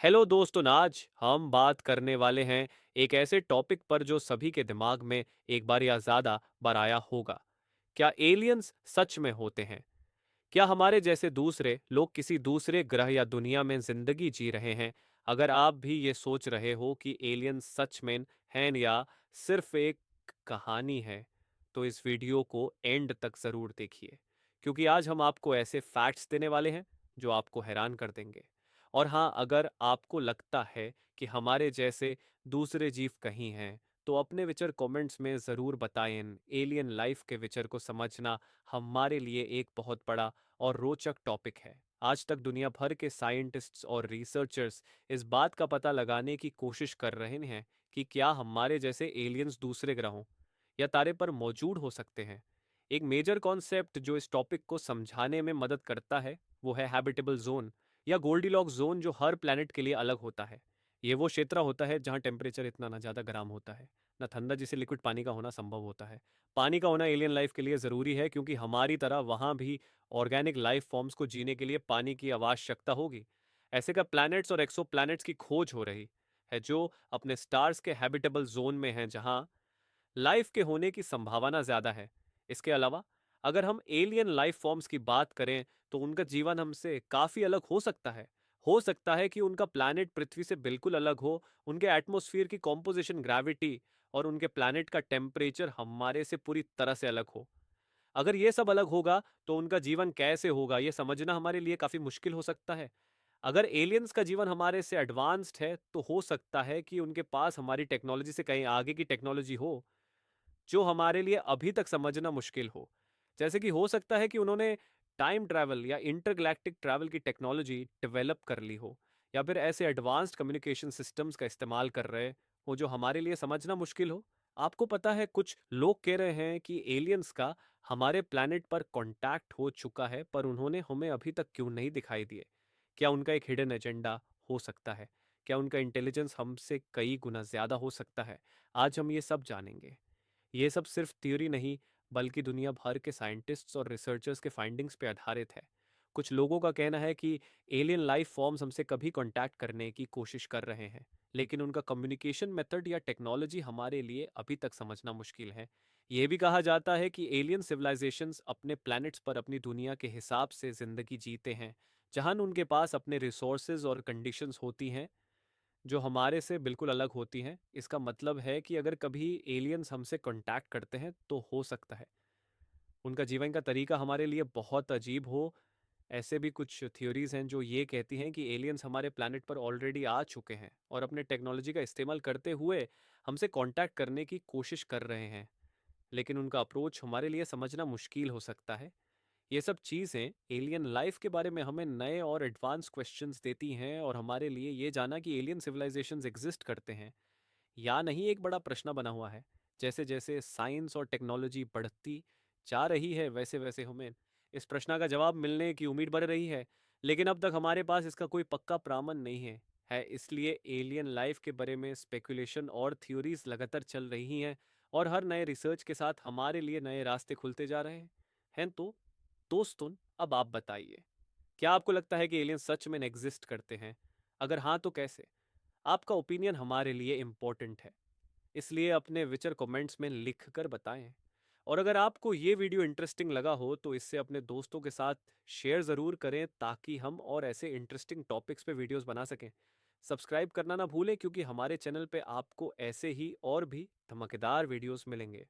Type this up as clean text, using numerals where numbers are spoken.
Hello दोस्तों, आज हम बात करने वाले हैं एक ऐसे टॉपिक पर जो सभी के दिमाग में एक बार या ज्यादा बार आया होगा। क्या एलियंस सच में होते हैं? क्या हमारे जैसे दूसरे लोग किसी दूसरे ग्रह या दुनिया में जिंदगी जी रहे हैं? अगर आप भी ये सोच रहे हो कि एलियंस सच में हैं या सिर्फ एक कहानी है, तो इस वीडियो को एंड तक जरूर देखिए, क्योंकि आज हम आपको ऐसे फैक्ट्स देने वाले हैं जो आपको हैरान कर देंगे। और हाँ, अगर आपको लगता है कि हमारे जैसे दूसरे जीव कहीं हैं, तो अपने विचार कमेंट्स में ज़रूर बताएं। एलियन लाइफ के विचार को समझना हमारे लिए एक बहुत बड़ा और रोचक टॉपिक है। आज तक दुनिया भर के साइंटिस्ट्स और रिसर्चर्स इस बात का पता लगाने की कोशिश कर रहे हैं कि क्या हमारे जैसे एलियंस दूसरे ग्रहों या तारे पर मौजूद हो सकते हैं। एक मेजर कॉन्सेप्ट जो इस टॉपिक को समझाने में मदद करता है वो है हैबिटेबल जोन या गोल्डीलॉक्स जोन, जो हर प्लैनेट के लिए अलग होता है। ये वो क्षेत्र होता है जहाँ टेम्परेचर इतना ना ज़्यादा गर्म होता है, ना ठंडा, जिसे लिक्विड पानी का होना संभव होता है। पानी का होना एलियन लाइफ के लिए ज़रूरी है, क्योंकि हमारी तरह वहाँ भी ऑर्गेनिक लाइफ फॉर्म्स को जीने के लिए पानी की आवश्यकता होगी। ऐसे का प्लैनेट्स और एक्सो प्लैनेट्स की खोज हो रही है जो अपने स्टार्स के हैबिटेबल जोन में हैं, जहाँ लाइफ के होने की संभावना ज्यादा है। इसके अलावा अगर हम एलियन लाइफ फॉर्म्स की बात करें, तो उनका जीवन हमसे काफी अलग हो सकता है। हो सकता है कि उनका प्लैनेट पृथ्वी से बिल्कुल अलग हो, उनके एटमॉस्फेयर की कॉम्पोजिशन, ग्रेविटी और उनके प्लैनेट का टेम्परेचर हमारे से पूरी तरह से अलग हो। अगर ये सब अलग होगा, तो उनका जीवन कैसे होगा ये समझना हमारे लिए काफी मुश्किल हो सकता है। अगर एलियंस का जीवन हमारे से एडवांस्ड है, तो हो सकता है कि उनके पास हमारी टेक्नोलॉजी से कहीं आगे की टेक्नोलॉजी हो जो हमारे लिए अभी तक समझना मुश्किल हो। जैसे कि हो सकता है कि उन्होंने टाइम ट्रैवल या इंटरगैलेक्टिक ट्रैवल की टेक्नोलॉजी डेवलप कर ली हो, या फिर ऐसे एडवांस्ड कम्युनिकेशन सिस्टम्स का इस्तेमाल कर रहे हो जो हमारे लिए समझना मुश्किल हो। आपको पता है, कुछ लोग कह रहे हैं कि एलियंस का हमारे प्लैनेट पर कांटेक्ट हो चुका है, पर उन्होंने हमें अभी तक क्यों नहीं दिखाई दिए। क्या उनका एक हिडन एजेंडा हो सकता है? क्या उनका इंटेलिजेंस हमसे कई गुना ज्यादा हो सकता है? आज हम ये सब जानेंगे। ये सब सिर्फ थ्योरी नहीं, बल्कि दुनिया भर के साइंटिस्ट्स और रिसर्चर्स के फाइंडिंग्स पे आधारित है। कुछ लोगों का कहना है कि एलियन लाइफ फॉर्म्स हमसे कभी कांटेक्ट करने की कोशिश कर रहे हैं, लेकिन उनका कम्युनिकेशन मेथड या टेक्नोलॉजी हमारे लिए अभी तक समझना मुश्किल है। यह भी कहा जाता है कि एलियन सिविलाइजेशंस अपने प्लैनेट्स पर अपनी दुनिया के हिसाब से जिंदगी जीते हैं, जहां उनके पास अपने रिसोर्सेज और कंडीशंस होती हैं जो हमारे से बिल्कुल अलग होती हैं। इसका मतलब है कि अगर कभी एलियंस हमसे कांटेक्ट करते हैं, तो हो सकता है उनका जीवन का तरीका हमारे लिए बहुत अजीब हो। ऐसे भी कुछ थ्योरीज हैं जो ये कहती हैं कि एलियंस हमारे प्लैनेट पर ऑलरेडी आ चुके हैं और अपने टेक्नोलॉजी का इस्तेमाल करते हुए हमसे कांटेक्ट करने की कोशिश कर रहे हैं, लेकिन उनका अप्रोच हमारे लिए समझना मुश्किल हो सकता है। ये सब चीज़ें एलियन लाइफ के बारे में हमें नए और एडवांस क्वेश्चंस देती हैं, और हमारे लिए ये जाना कि एलियन सिविलाइजेशंस एग्जिस्ट करते हैं या नहीं एक बड़ा प्रश्न बना हुआ है। जैसे जैसे साइंस और टेक्नोलॉजी बढ़ती जा रही है, वैसे वैसे हमें इस प्रश्न का जवाब मिलने की उम्मीद बढ़ रही है, लेकिन अब तक हमारे पास इसका कोई पक्का प्रमाण नहीं है। इसलिए एलियन लाइफ के बारे में स्पेकुलेशन और थ्योरीज लगातार चल रही हैं, और हर नए रिसर्च के साथ हमारे लिए नए रास्ते खुलते जा रहे हैं। तो दोस्तों, अब आप बताइए, क्या आपको लगता है कि एलियन सच में एग्जिस्ट करते हैं? अगर हाँ, तो कैसे? आपका ओपिनियन हमारे लिए इम्पोर्टेंट है, इसलिए अपने विचार कमेंट्स में लिख कर बताएं। और अगर आपको ये वीडियो इंटरेस्टिंग लगा हो, तो इससे अपने दोस्तों के साथ शेयर ज़रूर करें, ताकि हम और ऐसे इंटरेस्टिंग टॉपिक्स पे वीडियोस बना सकें। सब्सक्राइब करना ना भूलें, क्योंकि हमारे चैनल पे आपको ऐसे ही और भी धमाकेदार वीडियोस मिलेंगे।